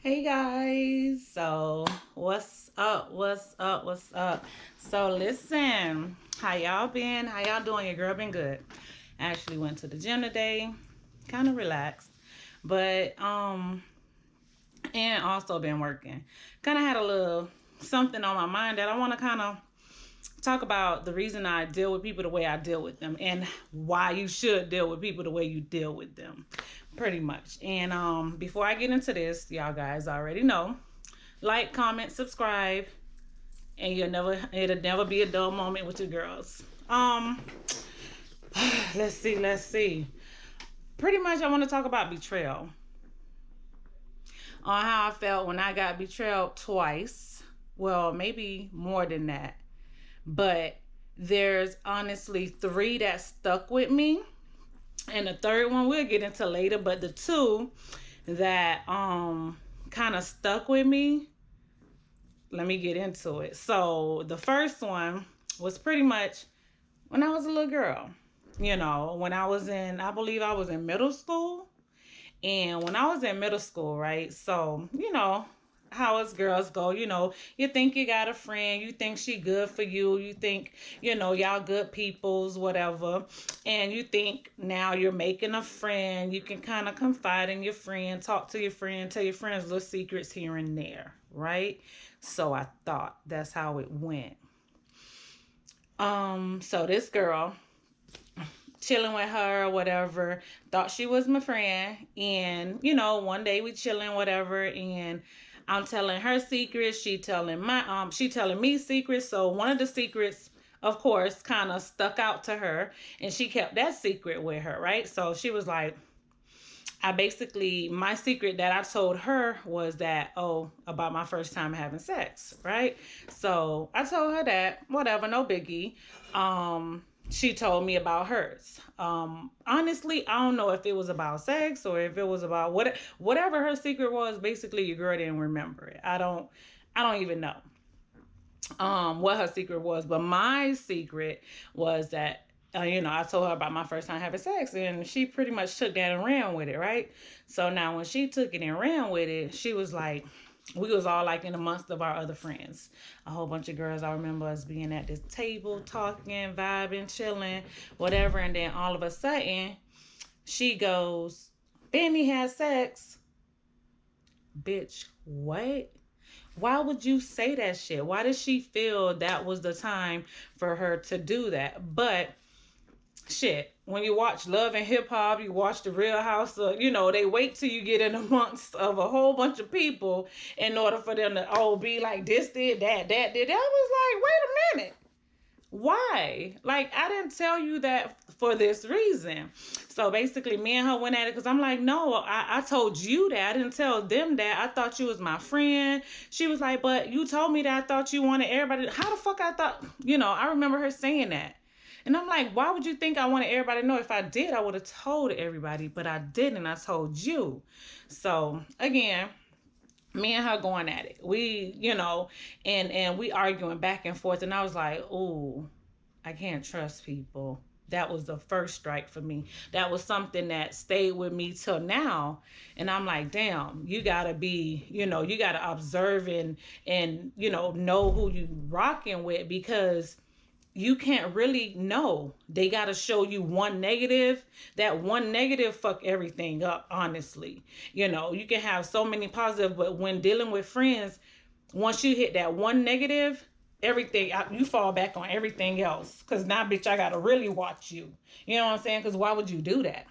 Hey guys, so what's up? What's up? What's up? So listen, how y'all been? How y'all doing? Your girl been good. Actually went to the gym today, kind of relaxed, but and also been working. Kind of had a little something on my mind that I want to kind of talk about the reason I deal with people the way I deal with them and why you should deal with people the way you deal with them. Pretty much. And before I get into this, y'all guys already know. Like, comment, subscribe, and it'll never be a dull moment with your girls. Let's see. Pretty much I want to talk about betrayal. On how I felt when I got betrayed twice. Well, maybe more than that. But there's honestly three that stuck with me. And the third one we'll get into later, but the two that kind of stuck with me, let me get into it. So the first one was pretty much when I was a little girl. When I believe I was in middle school. And when I was in middle school, right? So, how us girls go, you think you got a friend, you think she good for you, you think, y'all good peoples, whatever. And you think now you're making a friend, you can kind of confide in your friend, talk to your friend, tell your friends little secrets here and there, right? So I thought that's how it went. So this girl, chilling with her or whatever, thought she was my friend. And, one day we chilling, whatever, and I'm telling her secrets. She telling me secrets. So one of the secrets, of course, kind of stuck out to her, and she kept that secret with her, right? So she was like, my secret that I told her was that, about my first time having sex, right? So I told her that, whatever, no biggie. She told me about hers. Honestly, I don't know if it was about sex or if it was about whatever her secret was. Basically, your girl didn't remember it. I don't even know what her secret was, but my secret was that I told her about my first time having sex, and she pretty much took that and ran with it, right? So now when she took it and ran with it, she was like, we was all like in amongst of our other friends, a whole bunch of girls. I remember us being at this table, talking, vibing, chilling, whatever, and then all of a sudden, she goes, "Benny had sex." Bitch, what? Why would you say that shit? Why did she feel that was the time for her to do that? But shit, when you watch Love and Hip Hop, you watch The Real House, they wait till you get in amongst of a whole bunch of people in order for them to be like this did that did. I was like, wait a minute. Why? Like, I didn't tell you that for this reason. So basically, me and her went at it because I'm like, no, I told you that. I didn't tell them that. I thought you was my friend. She was like, but you told me that. I thought you wanted everybody. How the fuck I thought, I remember her saying that. And I'm like, why would you think I wanted everybody to know? If I did, I would have told everybody, but I didn't. I told you. So again, me and her going at it. We, and we arguing back and forth. And I was like, oh, I can't trust people. That was the first strike for me. That was something that stayed with me till now. And I'm like, damn, you gotta be, you gotta observe and know who you rocking with, because you can't really know. They got to show you one negative. That one negative fuck everything up, honestly. You can have so many positive, but when dealing with friends, once you hit that one negative, everything, you fall back on everything else. Because now, bitch, I got to really watch you. You know what I'm saying? Because why would you do that?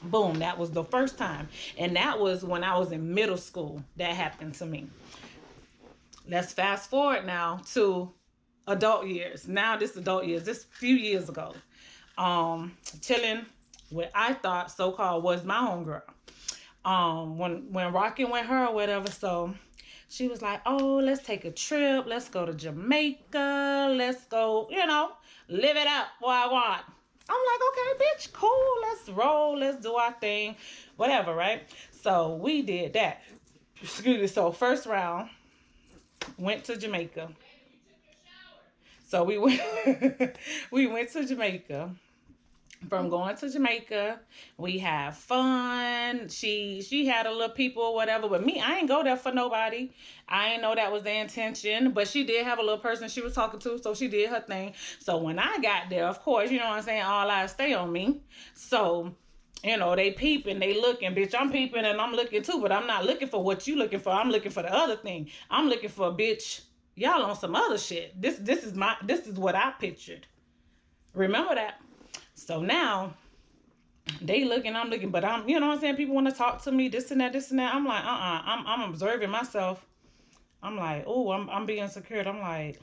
Boom, that was the first time. And that was when I was in middle school. That happened to me. Let's fast forward now to adult years. Now this adult years, this few years ago. Chilling with I thought so-called was my homegirl. When rocking with her or whatever, so she was like, oh, let's take a trip. Let's go to Jamaica. Let's go, live it up what I want. I'm like, okay, bitch, cool. Let's roll. Let's do our thing. Whatever, right? So we did that. Excuse me. So first round, went to Jamaica. So we went we went to Jamaica. from going to Jamaica. We have fun. She had a little people or whatever, but me, I ain't go there for nobody. I ain't know that was the intention, but she did have a little person she was talking to, so she did her thing. So when I got there, of course, you know what I'm saying, all eyes stay on me. So they peeping, they looking, bitch. I'm peeping and I'm looking too, but I'm not looking for what you looking for. I'm looking for the other thing. I'm looking for, bitch, y'all on some other shit. This is what I pictured. Remember that. So now they looking, I'm looking, but I'm, you know what I'm saying? People want to talk to me, this and that, this and that. I'm like, I'm observing myself. I'm like, oh, I'm being secured. I'm like,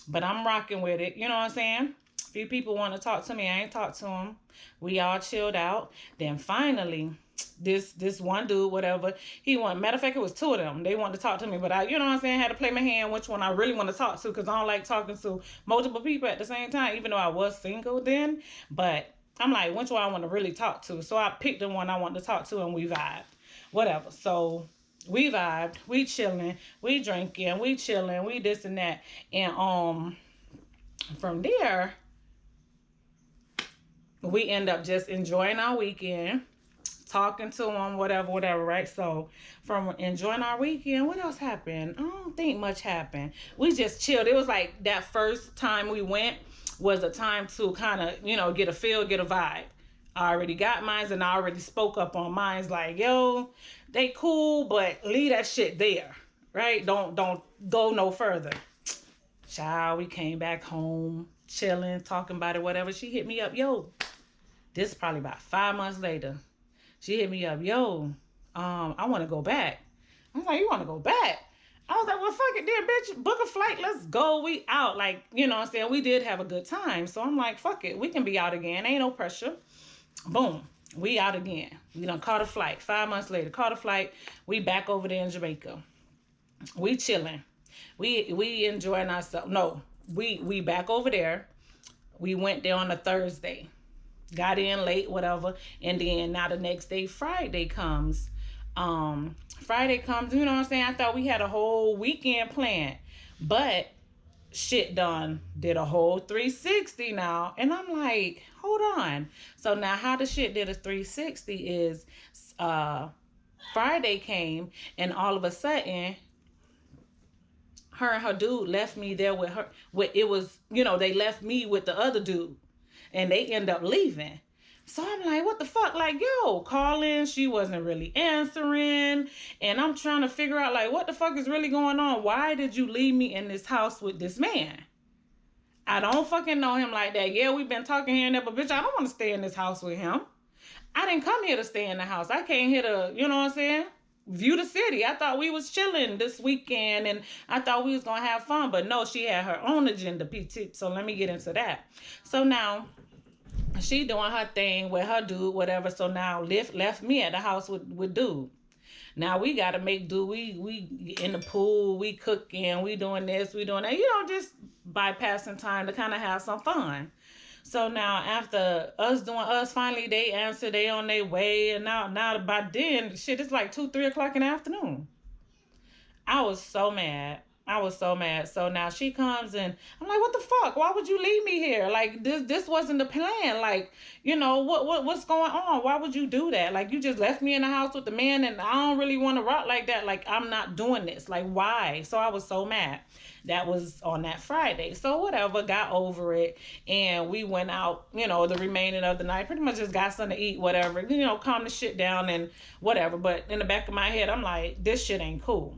but I'm rocking with it. You know what I'm saying? A few people want to talk to me. I ain't talked to them. We all chilled out. Then finally, this one dude, whatever, he wanted. Matter of fact, it was two of them. They wanted to talk to me, but I, you know what I'm saying, had to play my hand which one I really want to talk to because I don't like talking to multiple people at the same time. Even though I was single then, but I'm like, which one I want to really talk to. So I picked the one I wanted to talk to, and we vibed. Whatever. So we vibed, we chilling, we drinking, we chilling, we this and that, and from there we end up just enjoying our weekend, talking to them, whatever, whatever, right? So from enjoying our weekend, what else happened? I don't think much happened. We just chilled. It was like that first time we went was a time to kind of, get a feel, get a vibe. I already got mines and I already spoke up on mines like, yo, they cool, but leave that shit there, right? Don't go no further. Child, we came back home, chilling, talking about it, whatever. She hit me up, yo. This is probably about 5 months later. She hit me up, yo, I want to go back. I was like, you want to go back? I was like, well, fuck it then, bitch. Book a flight. Let's go. We out. Like, you know what I'm saying? We did have a good time. So I'm like, fuck it. We can be out again. Ain't no pressure. Boom. We out again. We done caught a flight. 5 months later, caught a flight. We back over there in Jamaica. We chilling. We enjoying ourselves. No, we back over there. We went there on a Thursday. Got in late, whatever. And then now the next day, Friday comes. Friday comes, you know what I'm saying? I thought we had a whole weekend planned. But shit done did a whole 360 now. And I'm like, hold on. So now how the shit did a 360 is Friday came and all of a sudden her and her dude left me there with her. It was, they left me with the other dude and they end up leaving. So I'm like, what the fuck? Like, yo, calling, she wasn't really answering. And I'm trying to figure out, like, what the fuck is really going on? Why did you leave me in this house with this man? I don't fucking know him like that. Yeah, we've been talking here and there, but bitch, I don't want to stay in this house with him. I didn't come here to stay in the house. I came here to, you know what I'm saying, view the city. I thought we was chilling this weekend and I thought we was going to have fun. But no, she had her own agenda, PT. So let me get into that. So now she doing her thing with her dude, whatever. So now left me at the house with dude. Now we gotta make do. We in the pool, we cooking, we doing this, we doing that. Just bypassing time to kind of have some fun. So now after us doing us, finally they answer, they on their way, and now by then shit, it's like 2, 3 o'clock in the afternoon. I was so mad. I was so mad. So now she comes and I'm like, what the fuck? Why would you leave me here? Like this wasn't the plan. Like, what's going on? Why would you do that? Like you just left me in the house with the man and I don't really want to rock like that. Like I'm not doing this. Like why? So I was so mad. That was on that Friday. So whatever, got over it. And we went out, the remaining of the night. Pretty much just got something to eat, whatever. Calm the shit down and whatever. But in the back of my head, I'm like, this shit ain't cool.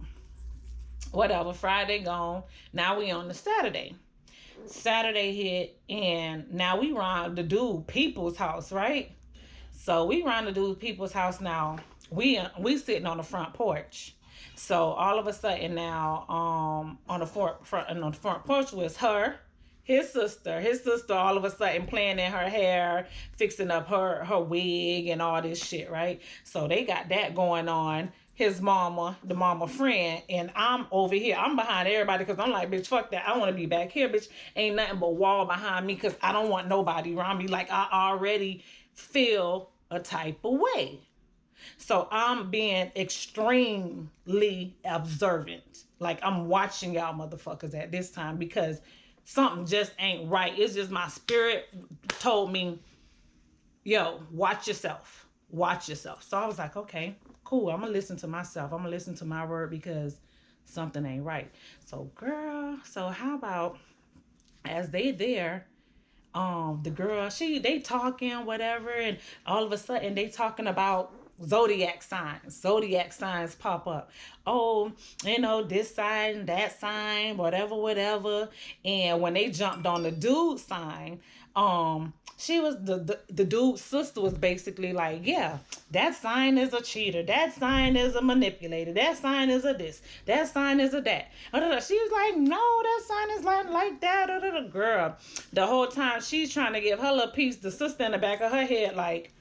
Whatever, Friday gone. Now we on the Saturday. Saturday hit, and now we run the dude people's house, right? So we run the dude people's house now. We sitting on the front porch. So all of a sudden now, on the front porch was her, his sister all of a sudden playing in her hair, fixing up her wig and all this shit, right? So they got that going on. His mama, the mama friend, and I'm over here. I'm behind everybody because I'm like, bitch, fuck that. I want to be back here, bitch. Ain't nothing but wall behind me because I don't want nobody around me. Like, I already feel a type of way. So I'm being extremely observant. Like, I'm watching y'all motherfuckers at this time because something just ain't right. It's just my spirit told me, yo, watch yourself. Watch yourself. So I was like, okay, cool. I'm gonna listen to myself. I'm gonna listen to my word because something ain't right. So girl, so how about as they there, the girl, they talking whatever, and all of a sudden they talking about zodiac signs pop up. Oh, this sign, that sign, whatever, whatever. And when they jumped on the dude sign, she was the dude's sister was basically like, yeah, that sign is a cheater, that sign is a manipulator, that sign is a this, that sign is a that. She was like, no, that sign is like that. Girl, the whole time she's trying to give her little piece, the sister in the back of her head like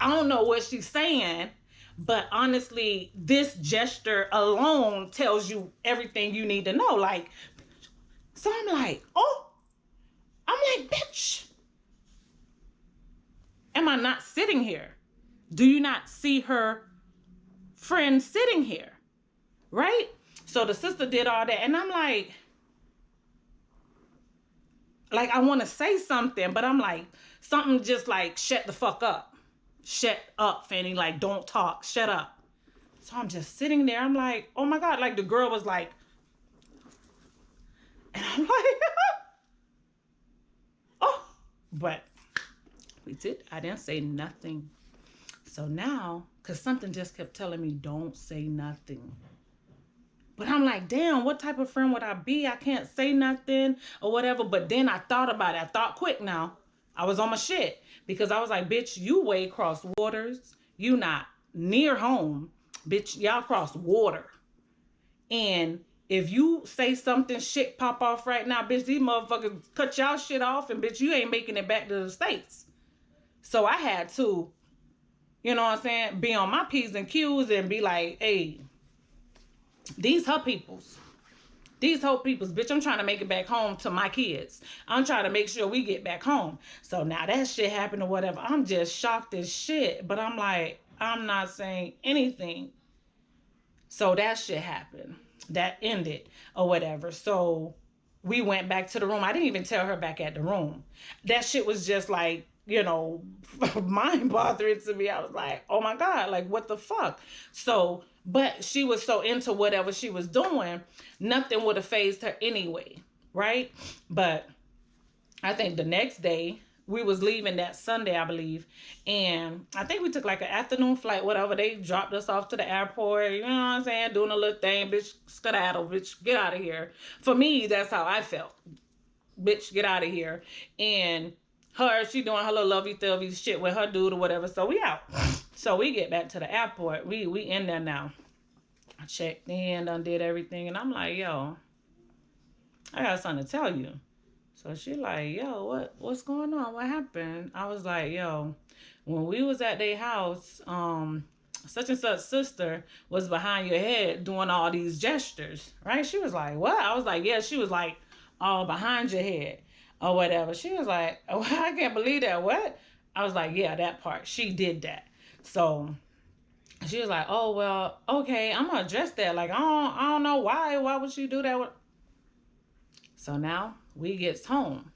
I don't know what she's saying, but honestly, this gesture alone tells you everything you need to know. Like, so I'm like, oh, I'm like, bitch, am I not sitting here? Do you not see her friend sitting here? Right? So the sister did all that, and I'm like I want to say something, but I'm like, something just like, shut the fuck up. Shut up, Fanny. Like, don't talk. Shut up. So I'm just sitting there. I'm like, oh my God. Like, the girl was like, and I'm like, oh, but I didn't say nothing. So now, because something just kept telling me, don't say nothing. But I'm like, damn, what type of friend would I be? I can't say nothing or whatever. But then I thought about it. I thought quick now. I was on my shit. Because I was like, bitch, you way across waters. You not near home. Bitch, y'all cross water. And if you say something, shit pop off right now, bitch, these motherfuckers cut y'all shit off, and bitch, you ain't making it back to the States. So I had to, you know what I'm saying, be on my P's and Q's and be like, hey, these her peoples. These whole peoples, bitch, I'm trying to make it back home to my kids. I'm trying to make sure we get back home. So now that shit happened or whatever, I'm just shocked as shit. But I'm like, I'm not saying anything. So that shit happened. That ended or whatever. So we went back to the room. I didn't even tell her back at the room. That shit was just like, mind bothering to me. I was like, oh my God, like what the fuck? So, but she was so into whatever she was doing, nothing would have phased her anyway, right? But I think the next day, we was leaving that Sunday, I believe. And I think we took like an afternoon flight, whatever. They dropped us off to the airport, you know what I'm saying? Doing a little thing, bitch, skedaddle, bitch, get out of here. For me, that's how I felt. Bitch, get out of here. And she doing her little lovey-dovey shit with her dude or whatever. So we out. So we get back to the airport. We in there now. I checked in, done did everything. And I'm like, yo, I got something to tell you. So she like, yo, what's going on? What happened? I was like, yo, when we was at their house, such and such sister was behind your head doing all these gestures, right? She was like, what? I was like, yeah. She was like, all behind your head or whatever. She was like, oh, I can't believe that. What? I was like, yeah, that part. She did that. So she was like, oh, well, okay, I'm gonna address that. Like, I don't know why. Why would she do that? So now we gets home,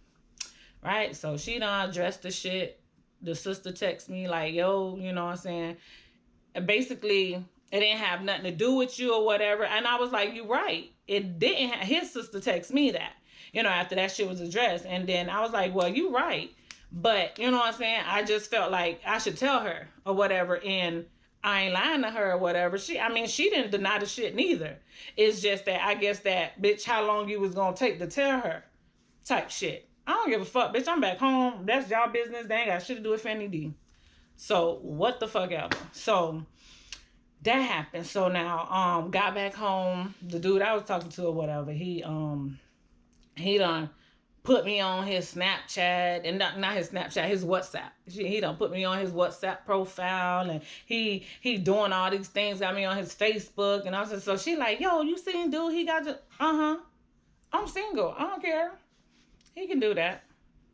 right? So she done addressed the shit. The sister texts me like, yo, you know what I'm saying? Basically, it didn't have nothing to do with you or whatever. And I was like, you right. It didn't. His sister texted me that, after that shit was addressed. And then I was like, well, you right. But, you know what I'm saying? I just felt like I should tell her or whatever. And I ain't lying to her or whatever. She didn't deny the shit neither. It's just that I guess that, bitch, how long you was going to take to tell her type shit. I don't give a fuck, bitch. I'm back home. That's y'all business. They ain't got shit to do with Fanny D. So what the fuck ever. So that happened. So now, got back home. The dude I was talking to or whatever, he done put me on his Snapchat, and not his Snapchat, his WhatsApp. He done put me on his WhatsApp profile, and he doing all these things. Got me on his Facebook, and I was just, so she like, yo, you seen dude? He got you. I'm single. I don't care. He can do that.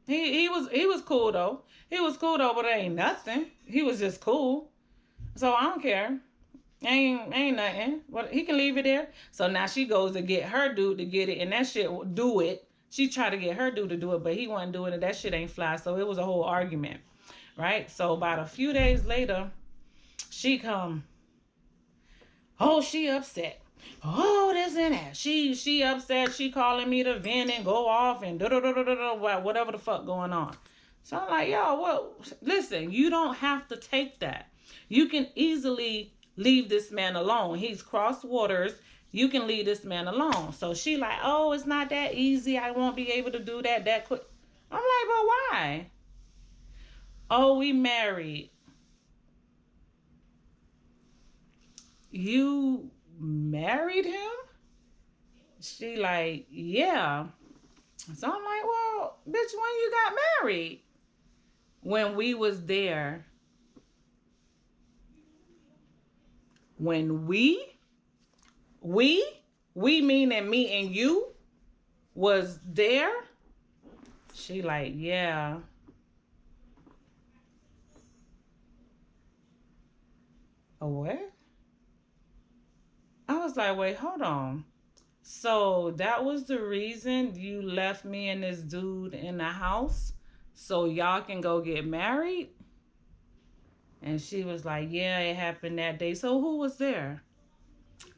He was cool though. He was cool though, but it ain't nothing. He was just cool. So I don't care. Ain't nothing. What he can leave it there. So now she goes to get her dude to get it, and that shit will do it. She tried to get her dude to do it, but he wasn't doing it. That shit ain't fly. So it was a whole argument, right? So about a few days later, she come. Oh, she upset. Oh, this and that. She upset. She calling me to vent and go off and whatever the fuck going on. So I'm like, yo, well, listen, you don't have to take that. You can easily leave this man alone. He's crossed waters. You can leave this man alone. So she like, oh, it's not that easy. I won't be able to do that quick. I'm like, but why? Oh, we married. You married him? She like, yeah. So I'm like, well, bitch, when you got married? When we was there. When we, we meaning me and you was there? She like, yeah. A what? I was like, wait, hold on. So that was the reason you left me and this dude in the house so y'all can go get married? And she was like, yeah, it happened that day. So who was there?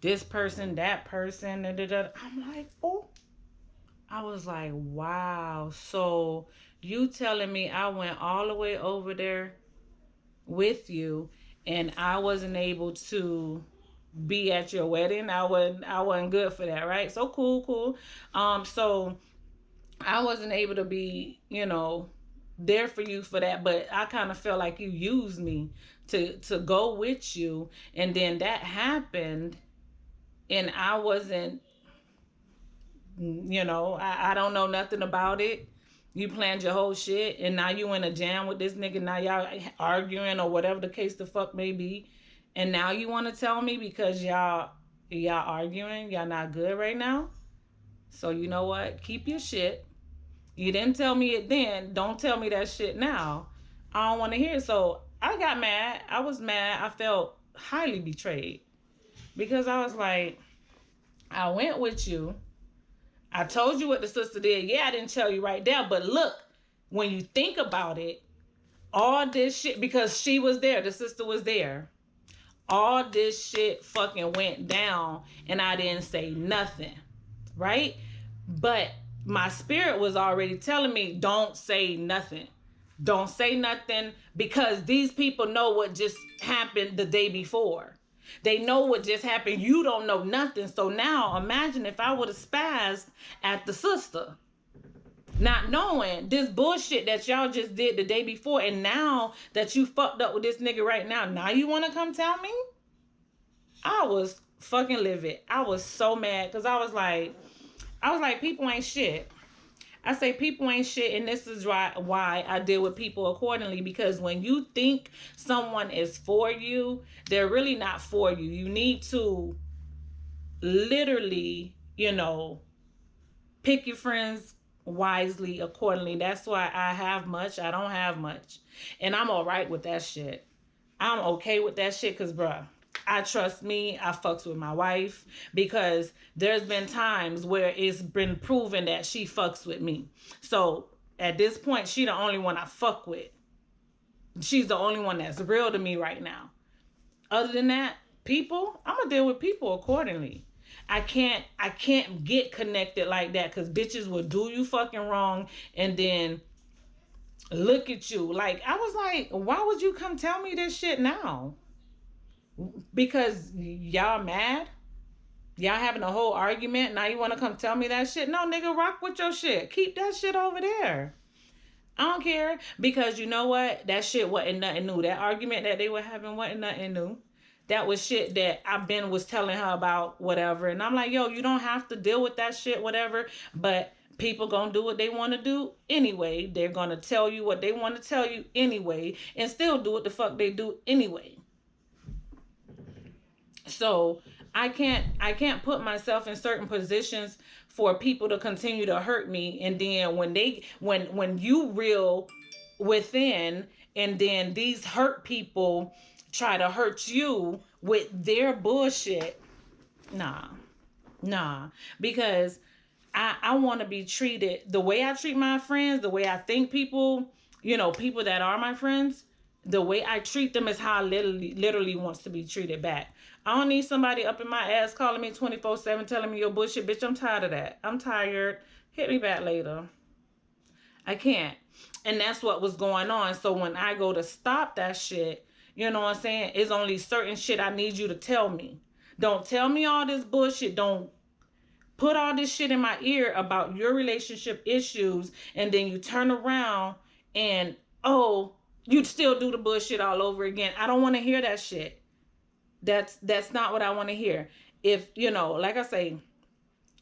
This person, that person. Da, da, da. I'm like, oh. I was like, wow. So you telling me I went all the way over there with you and I wasn't able to be at your wedding. I wasn't good for that, right? So cool, cool. So I wasn't able to be, there for you for that, but I kind of felt like you used me to go with you, and then that happened, and I wasn't, I don't know nothing about it. You planned your whole shit, and now you in a jam with this nigga. Now y'all arguing or whatever the case the fuck may be, and now you want to tell me because y'all arguing, y'all not good right now. So you know what? Keep your shit. You didn't tell me it then. Don't tell me that shit now. I don't want to hear it. So I got mad. I was mad. I felt highly betrayed because I was like, I went with you. I told you what the sister did. Yeah, I didn't tell you right there. But look, when you think about it, all this shit, because she was there, the sister was there. All this shit fucking went down and I didn't say nothing. Right? But my spirit was already telling me, don't say nothing. Don't say nothing because these people know what just happened the day before. They know what just happened. You don't know nothing. So now imagine if I would have spazzed at the sister, not knowing this bullshit that y'all just did the day before. And now that you fucked up with this nigga right now you want to come tell me? I was fucking livid. I was so mad because I was like, people ain't shit. I say people ain't shit, and this is why I deal with people accordingly. Because when you think someone is for you, they're really not for you. You need to literally, pick your friends wisely accordingly. That's why I have much. I don't have much, and I'm all right with that shit. I'm okay with that shit because, bruh, I trust me. I fucks with my wife because there's been times where it's been proven that she fucks with me. So at this point, she the only one I fuck with. She's the only one that's real to me right now. Other than that, people, I'm gonna deal with people accordingly. I can't get connected like that because bitches will do you fucking wrong and then look at you. Like, I was like, why would you come tell me this shit now? Because y'all mad? Y'all having a whole argument? Now you want to come tell me that shit? No, nigga, rock with your shit. Keep that shit over there. I don't care. Because you know what? That shit wasn't nothing new. That argument that they were having wasn't nothing new. That was shit that I been was telling her about, whatever. And I'm like, yo, you don't have to deal with that shit, whatever. But people gonna do what they want to do anyway. They're gonna tell you what they want to tell you anyway. And still do what the fuck they do anyway. So I can't put myself in certain positions for people to continue to hurt me, and then when you reel within, and then these hurt people try to hurt you with their bullshit, nah, nah, because I want to be treated the way I treat my friends, the way I think people, people that are my friends, the way I treat them is how I literally wants to be treated back. I don't need somebody up in my ass calling me 24/7 telling me your bullshit, bitch. I'm tired of that. I'm tired. Hit me back later. I can't. And that's what was going on. So when I go to stop that shit, you know what I'm saying? It's only certain shit I need you to tell me. Don't tell me all this bullshit. Don't put all this shit in my ear about your relationship issues, and then you turn around and, oh, you still do the bullshit all over again. I don't want to hear that shit. That's not what I want to hear. If, like I say,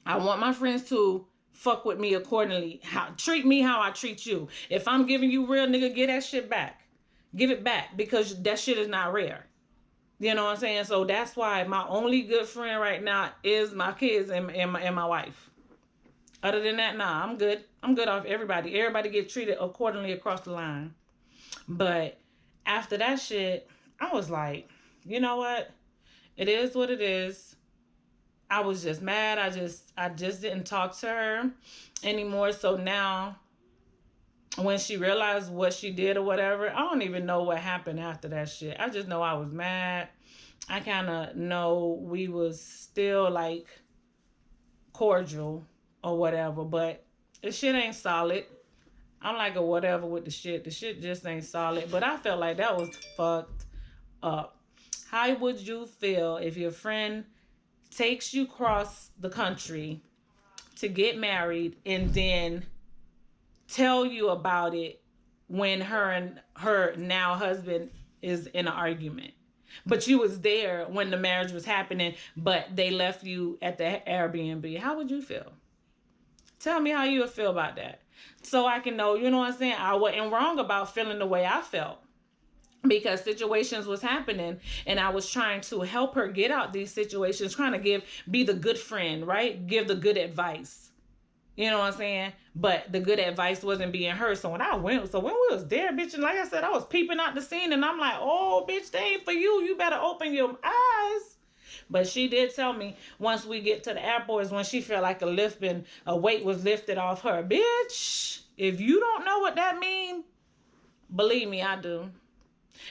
I want my friends to fuck with me accordingly. Treat me how I treat you. If I'm giving you real, nigga, get that shit back. Give it back, because that shit is not rare. You know what I'm saying? So that's why my only good friend right now is my kids and my wife. Other than that, nah, I'm good. I'm good off everybody. Everybody get treated accordingly across the line. But after that shit, I was like, you know what? It is what it is. I was just mad. I just didn't talk to her anymore. So now when she realized what she did or whatever, I don't even know what happened after that shit. I just know I was mad. I kind of know we was still like cordial or whatever, but the shit ain't solid. I'm like a whatever with the shit. The shit just ain't solid. But I felt like that was fucked up. How would you feel if your friend takes you across the country to get married and then tell you about it when her and her now husband is in an argument? But you was there when the marriage was happening, but they left you at the Airbnb. How would you feel? Tell me how you would feel about that. So I can know, you know what I'm saying? I wasn't wrong about feeling the way I felt, because situations was happening and I was trying to help her get out these situations, trying to be the good friend, right? Give the good advice. You know what I'm saying? But the good advice wasn't being heard. So when we was there, bitch, and like I said, I was peeping out the scene and I'm like, oh, bitch, they ain't for you. You better open your eyes. But she did tell me once we get to the airport is when she felt like a weight was lifted off her. Bitch, if you don't know what that means, believe me, I do.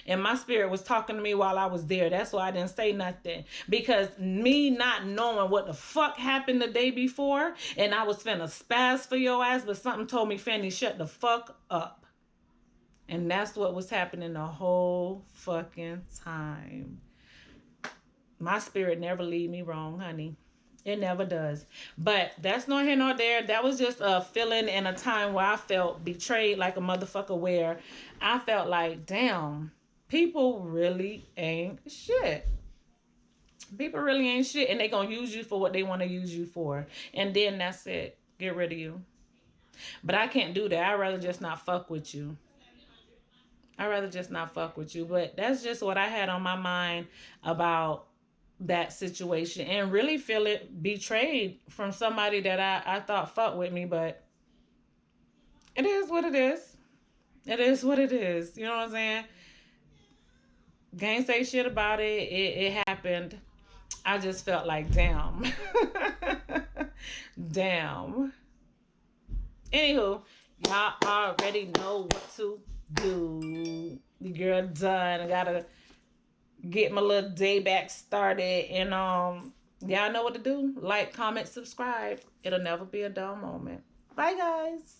And my spirit was talking to me while I was there. That's why I didn't say nothing. Because me not knowing what the fuck happened the day before, and I was finna spaz for your ass, but something told me, Fanny, shut the fuck up. And that's what was happening the whole fucking time. My spirit never lead me wrong, honey. It never does. But that's nor here nor there. That was just a feeling in a time where I felt betrayed like a motherfucker, where I felt like, damn, people really ain't shit. People really ain't shit, and they gonna use you for what they want to use you for. And then that's it. Get rid of you. But I can't do that. I'd rather just not fuck with you. I'd rather just not fuck with you. But that's just what I had on my mind about that situation, and really feel it betrayed from somebody that I thought fuck with me. But it is what it is. It is what it is. You know what I'm saying? Can't say shit about it. It happened. I just felt like, damn. Damn. Anywho, y'all already know what to do. The girl done. I gotta get my little day back started. And y'all know what to do. Like, comment, subscribe. It'll never be a dull moment. Bye, guys.